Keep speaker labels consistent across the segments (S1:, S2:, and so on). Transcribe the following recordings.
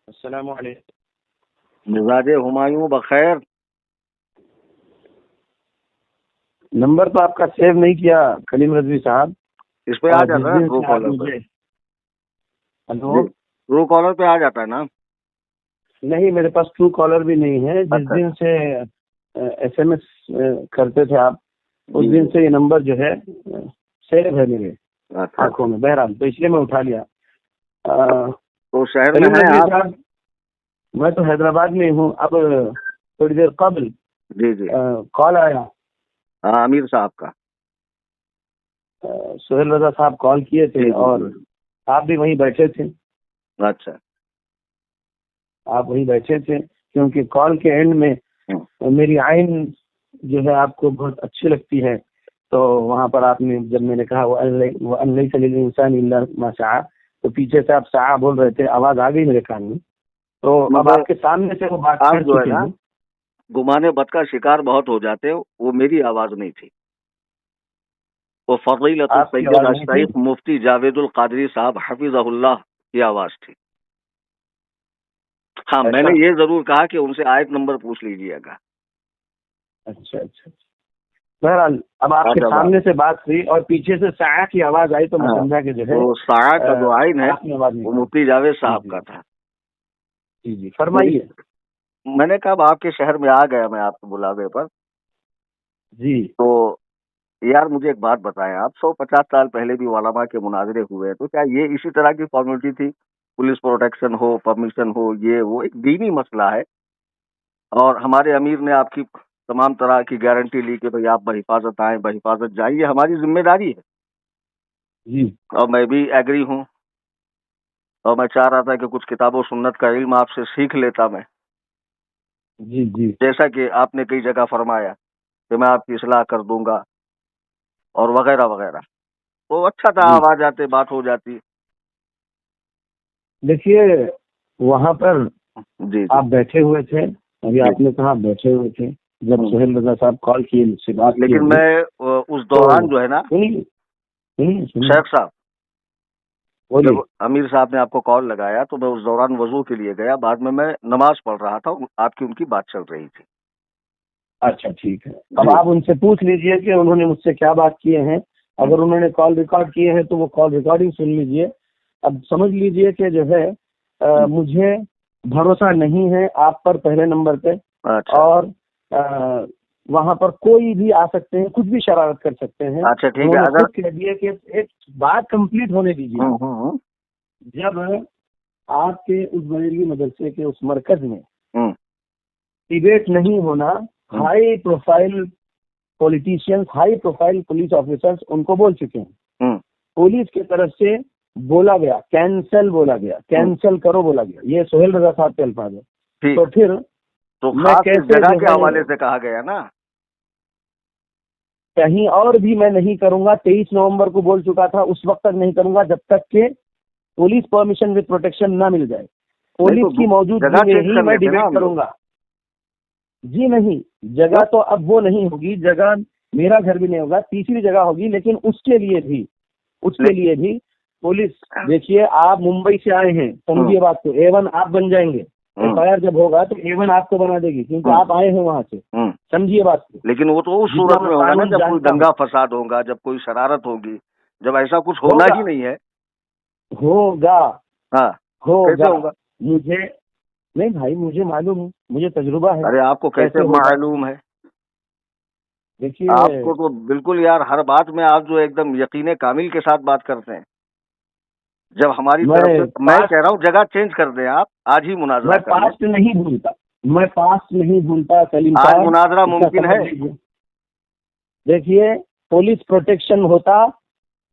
S1: अस्सलामु अलैकुम।
S2: मिजाज हुमायूं बखैर।
S1: नंबर तो आपका सेव नहीं किया कलीम रजवी साहब।
S2: इस पे आ
S1: जिस
S2: जाता है
S1: दिन
S2: ट्रू
S1: से आप
S2: कॉलर
S1: मुझे
S2: पे।
S1: हेलो
S2: ट्रू कॉलर पे आ जाता है ना।
S1: नहीं, मेरे पास ट्रू कॉलर भी नहीं है। जिस
S2: अच्छा
S1: दिन से SMS करते थे आप, उस
S2: जी
S1: दिन
S2: जी।
S1: से ये नंबर जो है सेव है मेरे
S2: अच्छा
S1: आंखों में। बहरहाल तो इसलिए मैं उठा लिया। अ,
S2: तो शहर में
S1: कलीम
S2: हैं
S1: रजवी
S2: आप?
S1: साहब, मैं तो हैदराबाद में हूँ। अब थोड़ी देर कबल
S2: जी जी।
S1: कॉल आया।
S2: हाँ, आमिर साहब का।
S1: सोहेल रजा साहब कॉल किए
S2: जी
S1: थे
S2: जी
S1: और
S2: जी।
S1: आप भी वहीं बैठे थे।
S2: अच्छा।
S1: आप वहीं बैठे थे क्योंकि कॉल के एंड में मेरी आइन जो है आपको बहुत अच्छी लगती है। तो वहां पर आपने, जब मैंने कहा वो अल्लाह सलील इंसान इल्ला मा सआ, तो पीछे से आप सआ बोल रहे थे, आवाज आ गई मेरे कान में। तो अब
S2: मगर
S1: आपके सामने से वो बात
S2: आप
S1: कर
S2: जो है
S1: चुके
S2: ना,
S1: हैं।
S2: गुमाने बद का शिकार बहुत हो जाते हो। वो मेरी आवाज नहीं थी, वो फजीलतुल
S1: आपकी
S2: सैयद
S1: आवाज नहीं थी।
S2: अश-शेख मुफ्ती जावेदुल कादरी साहब हफिज़हुल्लाह की आवाज थी। हाँ, मैंने
S1: ऐसा?
S2: ये जरूर कहा कि उनसे आयत नंबर पूछ लीजिएगा।
S1: अच्छा अच्छा। बहरहाल अब आपके
S2: अदब।
S1: सामने से बात हुई और पीछे से सआ की आवाज आई, तो मैं
S2: हाँ,
S1: समझा कि जो है
S2: तो साया का जो आइन है
S1: आपने आवाज
S2: वो
S1: निकाली।
S2: मुफ्ती जावेद
S1: जी
S2: साहब
S1: जी
S2: का था।
S1: जी जी,
S2: मेरी
S1: फरमाइए।
S2: मैंने कहा अब आपके शहर में आ गया मैं आपके बुलावे पर।
S1: जी
S2: तो यार मुझे एक बात बताएं, आप 150 साल पहले भी उलमा के मुनाजरे हुए हैं, तो क्या ये इसी तरह की फॉर्मेलिटी थी? पुलिस प्रोटेक्शन हो, परमिशन हो, ये वो एक दीनी मसला है। और हमारे अमीर ने आपकी तमाम तरह की गारंटी ली कि भाई आप बहिफाजत आए, बहिफाजत जाइए, ये हमारी जिम्मेदारी है।
S1: जी
S2: और मैं भी एग्री हूँ। और मैं चाह रहा था कि कुछ किताबों सुन्नत का इल्म आपसे सीख लेता मैं,
S1: जी जी
S2: जैसा कि आपने कई जगह फरमाया कि मैं आपकी इस्लाह कर दूंगा और वगैरह वगैरह। तो अच्छा था,
S1: जी।
S2: आप आ जाते, बात हो जाती।
S1: देखिए, वहां पर
S2: जी जी
S1: आप बैठे हुए थे। अभी
S2: जी।
S1: आपने कहा आप बैठे हुए थे जब सोहेल रजा साहब कॉल किए, मुझसे बात किए
S2: लेकिन
S1: अभी।
S2: मैं उस
S1: तो
S2: दौरान जो है ना,
S1: सुनिए सुनिए सुनिए,
S2: शेख साहब, जब
S1: बोलिए।
S2: अमीर साहब ने आपको कॉल लगाया तो मैं उस दौरान वजू के लिए गया। बाद में मैं नमाज पढ़ रहा था, आपकी उनकी बात चल रही थी।
S1: अच्छा ठीक है, अब
S2: जी
S1: आप उनसे पूछ लीजिए कि उन्होंने मुझसे क्या बात किए हैं। अगर उन्होंने कॉल रिकॉर्ड किए हैं तो वो कॉल रिकॉर्डिंग सुन लीजिए। अब समझ लीजिए कि जो है मुझे भरोसा नहीं है आप पर, पहले नंबर पे।
S2: अच्छा
S1: और वहां पर कोई भी आ सकते हैं, कुछ भी शरारत कर सकते हैं।
S2: अच्छा, ठीक है।
S1: उन्होंने
S2: अगर
S1: खुद कह दिया कि एक बात कंप्लीट होने दीजिए।
S2: हम्म।
S1: जब आपके उस बरेलवी मदरसे के उस मरकज में
S2: हम्म
S1: डिबेट नहीं होना,
S2: हम्म
S1: high profile politicians, high profile police officers उनको बोल चुके हैं।
S2: हम्म
S1: पुलिस की तरफ से बोला गया, कैंसल बोला गया, कैंसल करो बोला गया। ये सोहेल रजा साहब के अल्फाज है।
S2: ठीक
S1: तो
S2: है।
S1: फिर
S2: तो
S1: मैं
S2: खास इस
S1: कैसे
S2: जगह
S1: जो
S2: के
S1: है,
S2: हवाले से कहा गया ना।
S1: कहीं और भी मैं नहीं करूंगा। 23 नवंबर को बोल चुका था, उस वक्त तक नहीं करूंगा जब तक के पुलिस परमिशन विद प्रोटेक्शन ना मिल जाए।
S2: नहीं
S1: पुलिस
S2: तो
S1: की मौजूदगी
S2: जगह
S1: में
S2: चेंज
S1: ही
S2: कर
S1: मैं
S2: लेते ना
S1: डिबेट
S2: हम लोग।
S1: करूंगा। जी नहीं, जगह
S2: क्यों?
S1: तो अब वो नहीं होगी। जगह मेरा घर भी नहीं होगा, तीसरी जगह होगी। लेकिन उसके
S2: ले,
S1: लिए भी पुलिस, देखिए आप मुंबई से आए हैं,
S2: हम्म
S1: समझिए बात को। A1 आप बन जाएंगे।
S2: हम्म
S1: FIR जब होगा तो A1 आपको बना देगी, क्योंकि आप आए हैं वहां से।
S2: हम्म।
S1: समझिए बात को।
S2: लेकिन वो तो उस
S1: जितना
S2: सूरत
S1: मैं
S2: में होगा ना
S1: कानून
S2: जब कोई
S1: जानता हूँ।
S2: दंगा फसाद होगा, जब कोई शरारत होगी, जब ऐसा कुछ होना
S1: होगा
S2: ही नहीं है।
S1: होगा
S2: हाँ, कैसे
S1: होगा।
S2: होगा?
S1: मुझे नहीं भाई, मुझे मालूम है, मुझे तजुर्बा है
S2: अरे आपको कैसे
S1: कैसे होगा।
S2: मालूम है?
S1: देखिए,
S2: आपको तो बिल्कुल यार, हर बात में आप जो एकदम यकीने कामिल के साथ बात करते हैं। जब हमारी तरफ
S1: मैं
S2: से, मैं कह रहा हूँ जगह चेंज कर दें आप, आज ही मुनाजरा
S1: मैं
S2: कर लें।
S1: पास्ट नहीं भूलता। मैं पास्ट नहीं भूलता सलीम
S2: आज
S1: साहब,
S2: मुनाजरा
S1: इसका
S2: मुमकिन
S1: समझ
S2: है।
S1: लीजिए। देखिए, पुलिस प्रोटेक्शन होता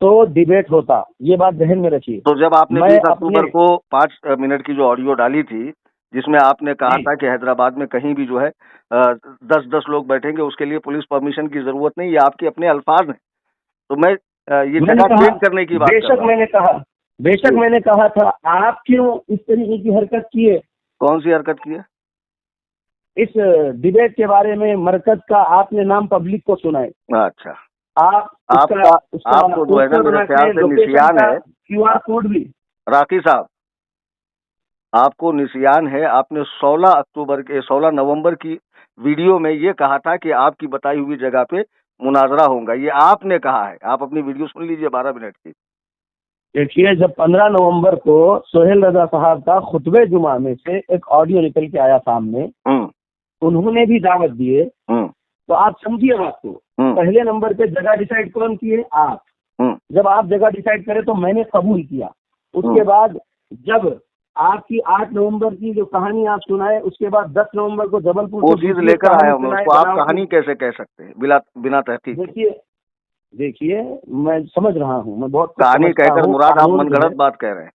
S1: तो डिबेट होता, ये बात ध्यान में रखिए।
S2: तो जब आपने
S1: मैं
S2: 20
S1: अपने
S2: अक्टूबर को 5 मिनट की जो ऑडियो डाली थी, जिसमें आपने कहा
S1: जी
S2: था कि हैदराबाद में कहीं भी जो है 10-10 लोग बैठेंगे, उसके लिए पुलिस परमिशन की जरूरत नहीं, ये आपके अपने अल्फाज हैं। तो मैं ये
S1: मैंने
S2: जगह
S1: कहा,
S2: चेंज करने की बात कर
S1: बेशक
S2: रहा हूँ।
S1: मैंने कहा, बेशक
S2: जी।
S1: मैंने कहा था, आप क्यों इस तरीके की हरकत किए।
S2: कौन सी हरकत की है?
S1: इस डिबेट के बारे में मरकज का आपने नाम पब्लिक को सुनाए।
S2: अच्छा।
S1: आप उसका
S2: आपका
S1: उसका
S2: आपको जो है ना,
S1: पोस्टर
S2: मेरे
S1: बना
S2: ख्याल
S1: के,
S2: से
S1: लोकेशन
S2: निसियान
S1: का
S2: है
S1: QR कोड भी।
S2: राकी साहब। आपको निसियान है, आपने 16 नवंबर की वीडियो में ये कहा था कि आपकी बताई हुई जगह पे मुनाजरा होगा। ये आपने कहा है, आप अपनी वीडियो सुन लीजिए 12 मिनट की।
S1: देखिए, जब 15 नवंबर को सोहेल रजा साहब का खुतबे जुमा में से एक ऑडियो निकल के आया सामने, उन्होंने भी दावत दिए, तो आप समझिए बात को। पहले नंबर पे जगह डिसाइड कौन किए? आप। जब आप जगह डिसाइड करें तो मैंने कबूल किया। उसके बाद जब आपकी 8 नवंबर की जो कहानी आप सुनाए, उसके बाद 10 नवंबर को जबलपुर
S2: वो चीज लेकर आया मैं उसको, आप कहानी कैसे कह सकते हैं बिना तहकीक?
S1: देखिए, मैं समझ रहा हूँ, मैं बहुत
S2: कहानी कहकर मुराद आप मनगढ़ंत बात कह रहे हैं।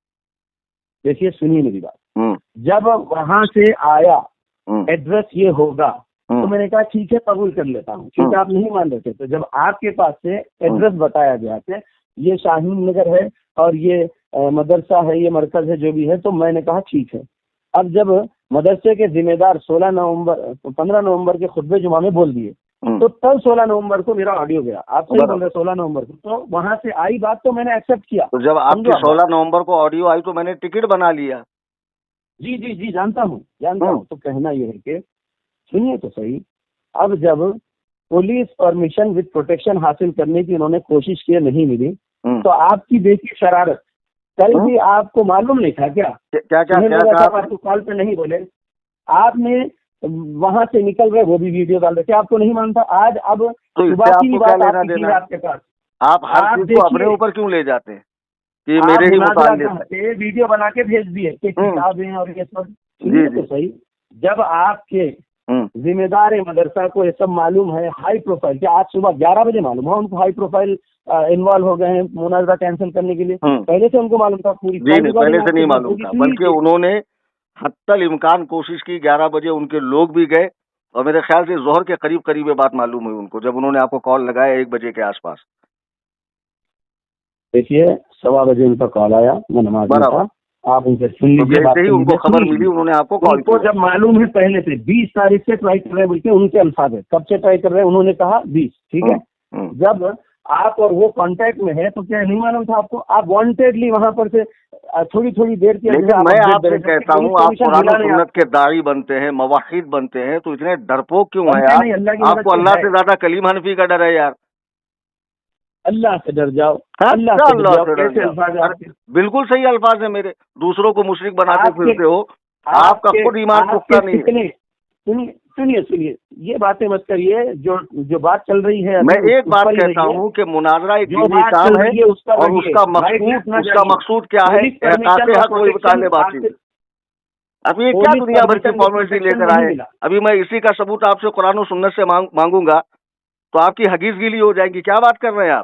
S1: देखिए, सुनिए मेरी बात। जब वहां से आया एड्रेस ये होगा, तो मैंने कहा ठीक है, कबूल कर लेता हूँ, क्योंकि आप नहीं मान रहे थे। तो जब आपके पास से एड्रेस बताया गया कि ये शाहीन नगर है और ये मदरसा है, ये मरकज है, जो भी है, तो मैंने कहा ठीक है। अब जब मदरसे के जिम्मेदार 15 नवंबर के खुतबे जुमा में बोल दिए, तो तब 16 नवंबर को मेरा ऑडियो गया। आप सही बोल रहे, 16 नवंबर को, तो वहां से आई बात, तो मैंने एक्सेप्ट किया।
S2: तो जब आपकी 16 नवंबर को ऑडियो आई तो मैंने टिकट बना लिया।
S1: जी जी जी, जानता हूँ। तो कहना यह है कि सुनिए तो सही, अब जब पुलिस परमिशन विद प्रोटेक्शन हासिल करने की उन्होंने कोशिश की, नहीं मिली, तो आपकी बेटी शरारत, कल भी आपको मालूम नहीं था क्या? आपको कॉल पे नहीं बोले, आपने वहां से निकल रहे, वो भी वीडियो डाल रहे थे, आपको नहीं मानता। आज अब
S2: तो
S1: सुबह की बात आपके पास,
S2: आप हर चीज को अपने ऊपर क्यों ले जाते हैं कि मेरे ही मुताबिक
S1: वीडियो बना के भेज दिए कि किताबें और ये सब। तो सही, जब आपके जिम्मेदार मदरसा को ये सब मालूम है, हाई प्रोफाइल, क्या आज सुबह 11 बजे मालूम हुआ उनको हाई प्रोफाइल इन्वॉल्व हो गए हैं मुनाजरा कैंसिल करने के लिए? पहले से उनको मालूम था? पूरी
S2: पहले से नहीं मालूम था, बल्कि उन्होंने हत्तल इम्कान कोशिश की। 11 बजे उनके लोग भी गए और मेरे ख्याल से जोहर के करीब ये बात मालूम हुई उनको, जब उन्होंने आपको कॉल लगाया 1 बजे के आसपास।
S1: देखिए, 1:15 बजे उनका कॉल आया, मैं नमाज में था, आप उनसे सुन लीजिए।
S2: जैसे ही उनको खबर मिली उन्होंने आपको कॉल किया।
S1: जब मालूम है पहले से 20 तारीख से ट्राई कर रहे हैं, बोलते उनके अल्फाज है, कब से ट्राई कर रहे हैं, उन्होंने कहा 20, ठीक है। जब आप और वो कांटेक्ट में है, तो क्या नहीं मालूम था आपको? आप वांटेडली वहां पर से थोड़ी देर की,
S2: मैं आपसे कहता हूँ, आप कुरान सुन्नत के दाई बनते हैं, मवाहिद बनते हैं, तो इतने डरपोक क्यों है आप? आपको अल्लाह से ज्यादा कलीम हनफी का डर है यार।
S1: अल्लाह से डर जाओ,
S2: अल्लाह से डर जाओ। बिल्कुल सही अल्फाज है मेरे। दूसरों को मुशरिक बनाते फिरते हो, आपका खुद ईमान पुख्ता नहीं है।
S1: सुनिए, ये बातें मत करिए। जो बात चल रही है,
S2: मैं एक बात कहता हूँ कि मुनाजरा एक दीनी काम है और उसका मकसूद क्या है? अभी ये क्या दुनिया भर की फॉर्मेलिटी लेकर आए? अभी मैं इसी का सबूत आपसे कुरान और सुन्नत से मांगूंगा तो आपकी हगीज गीली हो जाएगी। क्या बात कर रहे हैं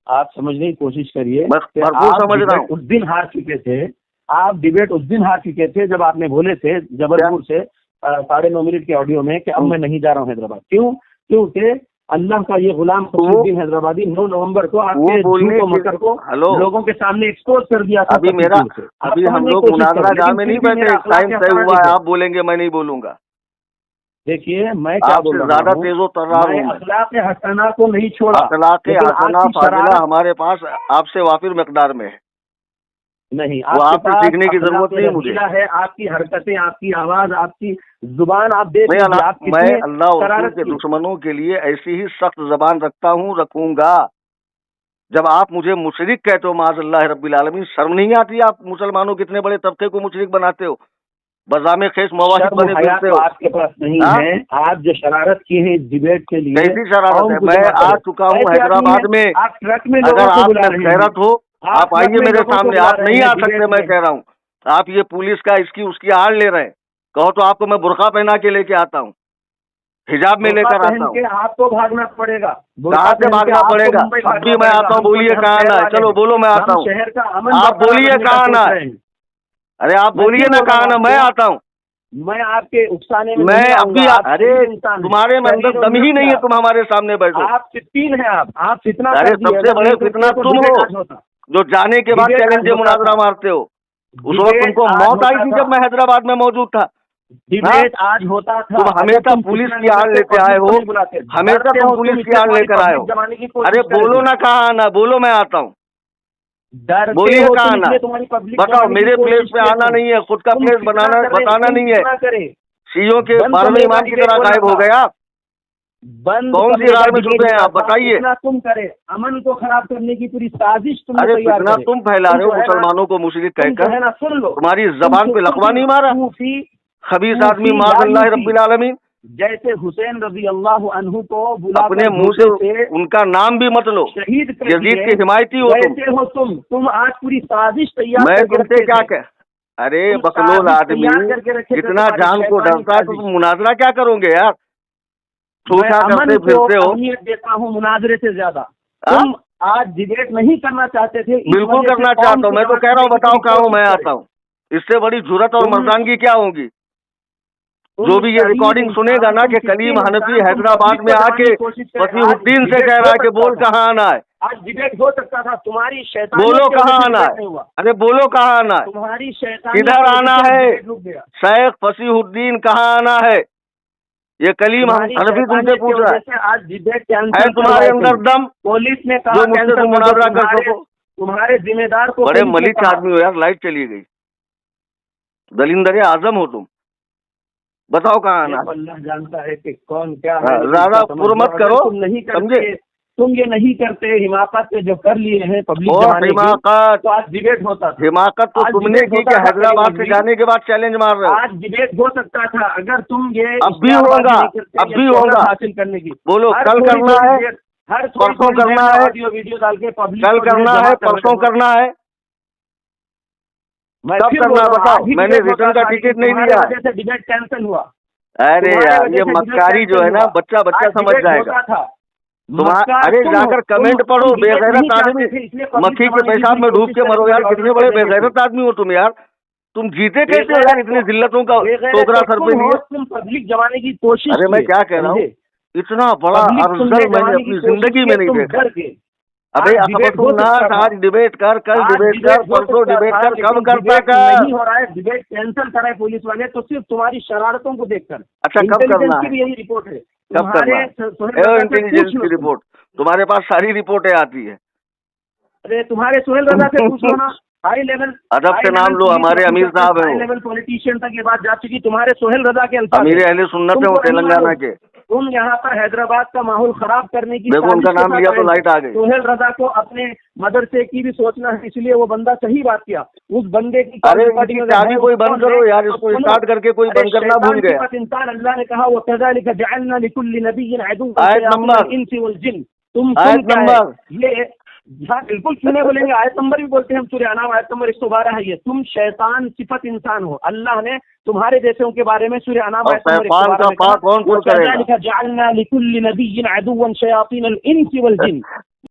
S1: आप समझने की कोशिश करिए।
S2: भरपूर समझ रहा हूँ।
S1: उस दिन हार चुके थे आप, डिबेट उस दिन हार चुके थे जब आपने बोले थे जबलपुर से 9.5 मिनट के ऑडियो में कि अब मैं नहीं जा रहा हूँ हैदराबाद। क्योंकि अल्लाह का ये गुलाम फखरुद्दीन हैदराबादी 9 नवंबर को आपके झूठ को मकर को लोगों के सामने एक्सपोज कर दिया था।
S2: अभी हम लोग मुनाजरा गाह में नहीं बैठे, टाइम तय हुआ है, आप बोलेंगे मैं नहीं बोलूंगा।
S1: देखिए, मैं क्या बोल रहा हूँ,
S2: ज्यादा तेजो तर्रा हूँ।
S1: अखलाक हसना को नहीं छोड़ा,
S2: अखलाक हसना फाजिला हमारे पास आपसे वाफिर मकदार में है।
S1: नहीं,
S2: आपसे सीखने की जरूरत नहीं मुझे
S1: है। आपकी हरकतें, आपकी आवाज, आपकी जुबान, आप देख
S2: मैं अल्लाह और के दुश्मनों के लिए ऐसी ही सख्त जबान रखता हूँ, रखूंगा। जब आप मुझे मुशरिक कहते हो, माज़अल्लाह रब्बिल आलमीन, शर्म नहीं आती? आप मुसलमानों के इतने बड़े तबके को मुशरिक बनाते हो, बजामे खेस मवाहिद बने फिरते हो।
S1: आपके पास नहीं है। आप जो शरारत की है डिबेट के लिए,
S2: कैसी शरारत है? मैं आ चुका हूँ हैदराबाद में।
S1: आप ट्रक में,
S2: अगर आप खैरत हो आप आइए मेरे सामने। आप नहीं आ सकते, मैं कह रहा हूँ। आप ये पुलिस का इसकी उसकी आड़ ले रहे हैं। कहो तो आपको मैं बुर्का पहना के लेके आता हूँ, हिजाब में लेकर आता हूँ।
S1: आपको भागना पड़ेगा।
S2: कहाँ से भागना पड़ेगा? अभी मैं आता हूँ, बोलिए कहाँ आना है? चलो बोलो, मैं आता हूँ।
S1: शहर का
S2: आप बोलिए कहाँ आना है? अरे आप बोलिए ना कहाँ आना, मैं आता हूँ।
S1: मैं आपके उकसाने में
S2: मैं अभी अरे तुम्हारे में अंदर दम ही नहीं है, तुम हमारे सामने बैठो।
S1: आप फितन है, आप फितना।
S2: अरे सबसे बड़े फितना तुम हो जो जाने के बाद चैलेंज मुनाजरा मारते हो। उस वक्त तुमको मौत आई थी जब मैं हैदराबाद में मौजूद था।
S1: डिबेट आज होता था।
S2: तुम हमेशा पुलिस की आड़ लेते आए हो, हमेशा तुम पुलिस की आड़ लेकर आए हो। अरे बोलो ना कहाँ आना, बोलो मैं आता हूँ।
S1: डरते
S2: बोलिए
S1: हो
S2: कहाँ
S1: तुम,
S2: आना
S1: इसलिए
S2: है?
S1: तुम्हारी पब्लिक
S2: बताओ,
S1: बनाने की
S2: मेरे
S1: कोशिश
S2: प्लेस पे
S1: किए
S2: आना
S1: तुम।
S2: नहीं है, खुद का
S1: तुम
S2: प्लेस
S1: कितना
S2: बनाना
S1: करे,
S2: बताना
S1: तुम
S2: नहीं है।
S1: कितना करे।
S2: सीओ के
S1: बंद
S2: बारहवें
S1: कमरे का
S2: इमाम की
S1: डिबेट
S2: तरह
S1: बोला
S2: गायब हो
S1: था,
S2: गए आप।
S1: बंद
S2: कौन सी
S1: कमरे का
S2: रार में
S1: डिबेट
S2: छुपे हैं
S1: बोला
S2: आप,
S1: था।
S2: बताइए।
S1: कितना तुम करे, अमन को खराब करने की पूरी साजिश तुमने
S2: अरे
S1: तैयार
S2: फितना
S1: करे।
S2: तुम फैला
S1: तुम
S2: रहे हो
S1: जो है ना,
S2: मुसलमानों को मुशरिक
S1: तुम जो
S2: कहकर।
S1: है ना, सुन लो,
S2: तुम्हारी जबान पे लकवा नहीं मारा?
S1: सूफी
S2: खबीस आदमी
S1: सूफी
S2: माज़ल्लाह
S1: लालूसी,
S2: रब्बिल आलमीन।
S1: जैसे हुसैन रजी अल्लाह अन्हु को बुलाकर
S2: अपने मुंह से उनका नाम भी मत लो,
S1: शहीद कर
S2: यजीद
S1: दिए,
S2: के हिमायती हो तुम।
S1: वैसे हो तुम आज पूरी साजिश तैयार
S2: मैं
S1: करके
S2: तुमसे
S1: रखे
S2: क्या
S1: थे।
S2: कह, अरे
S1: तुम
S2: बकलोल
S1: साजिश
S2: आदमी,
S1: तैयार करके रखे थे,
S2: इतना
S1: तुम्हारी
S2: जान को
S1: शैतानी
S2: डरता है तो
S1: साजिश।
S2: तुम मुनाजरा क्या करोगे यार?
S1: मैं
S2: छूछा
S1: अमन
S2: करते
S1: को
S2: फिरते हो।
S1: अहमियत देता हूँ मुनाजरे से ज्यादा।
S2: हाँ?
S1: तुम आज डिबेट नहीं करना चाहते थे, इस
S2: बिल्कुल
S1: वजह से
S2: करना
S1: कौम
S2: चाहता हूँ,
S1: को
S2: मैं तो
S1: जमा
S2: कह रहा हूँ,
S1: करने की
S2: बताओ
S1: पूरी
S2: कहाँ हूँ,
S1: कोशिश
S2: मैं
S1: करे।
S2: आता हूँ। इससे बड़ी जुर्रत और
S1: तुम
S2: मर्दानगी क्या होगी?
S1: तुम
S2: जो भी ये
S1: शरीफ
S2: रिकॉर्डिंग
S1: इंसान,
S2: सुनेगा ना
S1: तुम
S2: कि
S1: कितने
S2: कलीम हनफी
S1: इंसान, तुम
S2: हैदराबाद
S1: पब्लिक
S2: में
S1: को
S2: आके
S1: जमाने की कोशिश करे। आज
S2: फसीहुद्दीन से
S1: डिबेट
S2: कह
S1: हो
S2: रहा है कि
S1: सकता
S2: बोल
S1: था,
S2: कहाँ आना है,
S1: आज डिबेट हो सकता था, तुम्हारी शैतानियत
S2: बोलो
S1: की वजह
S2: कहाँ
S1: से
S2: आना
S1: डिबेट
S2: है।
S1: नहीं हुआ।
S2: अरे बोलो कहाँ आना है,
S1: तुम्हारी शैतानियत
S2: किधर
S1: की वजह
S2: आना
S1: से
S2: है?
S1: डिबेट रुक गया।
S2: शेख फसीहुद्दीन कहाँ आना है? ये कलीम
S1: तुम्हारी
S2: हनफी तुमसे
S1: शैतानियत की
S2: पूछ रहा
S1: वजह से आज डिबेट
S2: है
S1: कैंसिल
S2: तुम्हारे
S1: करवाई
S2: अंदर
S1: गई।
S2: दम
S1: पुलिस ने कहा
S2: जो मुझसे
S1: कैंसिल
S2: तुम
S1: कर दो।
S2: मुनाजरा कर सको?
S1: तुम्हारे जिम्मेदार को
S2: बड़े
S1: पुलिस ने
S2: मलिक
S1: कहा।
S2: आदमी हो यार, लाइट चली गई, दलिंदर आजम हो तुम। बताओ कहाँ आना है?
S1: अल्लाह जानता है कि कौन क्या है।
S2: ज्यादा पुर मत करो,
S1: तुम नहीं
S2: समझे?
S1: करते, तुम ये नहीं करते, हिमाकत से जो कर लिए हैं पब्लिक
S2: और
S1: जमाने की,
S2: हिमाकत,
S1: तो आज डिबेट होता था।
S2: हिमाकत तो
S1: आज
S2: तुमने
S1: डिबेट
S2: की
S1: होता
S2: कि
S1: था
S2: हैदराबाद
S1: करीम
S2: से जाने के बाद चैलेंज मार रहे हो।
S1: आज डिबेट हो सकता था अगर तुम ये
S2: अब भी
S1: इश्तिहारबाजी
S2: होगा,
S1: नहीं करते,
S2: अब
S1: ये
S2: भी
S1: शोहरत
S2: होगा।
S1: हासिल करने की।
S2: बोलो
S1: हर
S2: कल
S1: थोड़ी
S2: करना
S1: थोड़ी
S2: है,
S1: देर, हर
S2: परसों
S1: थोड़ी
S2: करना
S1: देर में
S2: है,
S1: ऑडियो वीडियो डाल के पब्लिक
S2: कल
S1: को जो
S2: करना
S1: जमा
S2: है,
S1: कर
S2: परसों
S1: रहे हो।
S2: करना है,
S1: मैं
S2: कब
S1: फिर
S2: करना
S1: बोल
S2: है
S1: रहा हूँ,
S2: बताओ?
S1: आज ही
S2: मैंने
S1: डिबेट
S2: रिटर्न
S1: होता
S2: का
S1: था,
S2: टिकट
S1: लेकिन
S2: नहीं
S1: तुम्हारे
S2: लिया।
S1: वजह से डिबेट कैंसिल हुआ।
S2: अरे
S1: तुम्हारे
S2: यार,
S1: वजह
S2: ये
S1: से डिबेट
S2: मक्कारी जो है
S1: कैंसिल
S2: ना,
S1: हुआ।
S2: बच्चा
S1: आज
S2: समझ
S1: डिबेट
S2: जाएगा।
S1: होता था।
S2: अरे जाकर कमेंट पढ़ो, बेगैरत आदमी, मक्खी के पेशाब में डूब के मरो यार। कितने बड़े बेगैरत आदमी हो तुम यार। तुम जीते कैसे हो यार इतनी जिल्लतों का टोकरा सर पे लिए?
S1: तुम पब्लिक जमाने की कोशिश।
S2: अरे मैं क्या कह रहा हूँ, इतना बड़ा अर्जल मैंने अपनी जिंदगी में नहीं देखा। अबे आज डिबेट कर, कल डिबेट कर, परसों डिबेट कर, कब करता कर?
S1: नहीं हो रहा है, डिबेट कैंसिल कराए पुलिस वाले तो सिर्फ तुम्हारी शरारतों को देखकर।
S2: अच्छा कब करना है?
S1: की भी यही रिपोर्ट है।
S2: कब करना है? इंटेलिजेंस की रिपोर्ट तुम्हारे पास सारी रिपोर्टें आती है।
S1: अरे तुम्हारे सोहेल रजा से पूछ लो ना। हाई लेवल
S2: अदब से नाम लो, हमारे अमीर साहब हैं,
S1: हाई लेवल पॉलिटिशियन तक ये बात जा चुकी। तुम्हारे सोहेल रजा के अल्फाज,
S2: अमीर अहले सुन्नत है तेलंगाना के।
S1: तुम यहाँ पर हैदराबाद का माहौल खराब करने की,
S2: देखो उनका नाम लिया तो लाइट आ गई।
S1: सोहेल रजा को अपने मदरसे की भी सोचना है, इसलिए वो बंदा सही बात किया। उस बंदे की
S2: अरे चाबी कोई बंद करो यार, इसको स्टार्ट करके कोई बंद करना भूल गया।
S1: इंसान अल्लाह ने कहा वो कज़ालिक जअलना लिकुल्लि नबिय्यिन अदुव्वन
S2: आयत नंबर,
S1: इंसी वल जिन। तुम
S2: आयत नंबर,
S1: ये हाँ बिल्कुल सुने बोलेंगे, आयत नंबर भी बोलते हैं हम। सूरह अनाम आयत नंबर 112 है ये। तुम शैतान सिफत इंसान हो। अल्लाह ने तुम्हारे जैसों के बारे में सूरह अनाम आयत नंबर 112 में कहा,
S2: कौन करेगा?
S1: जअलना लिकुल्लि नबिय्यिन अदुव्वन शयातीन अल इंसी वल जिन।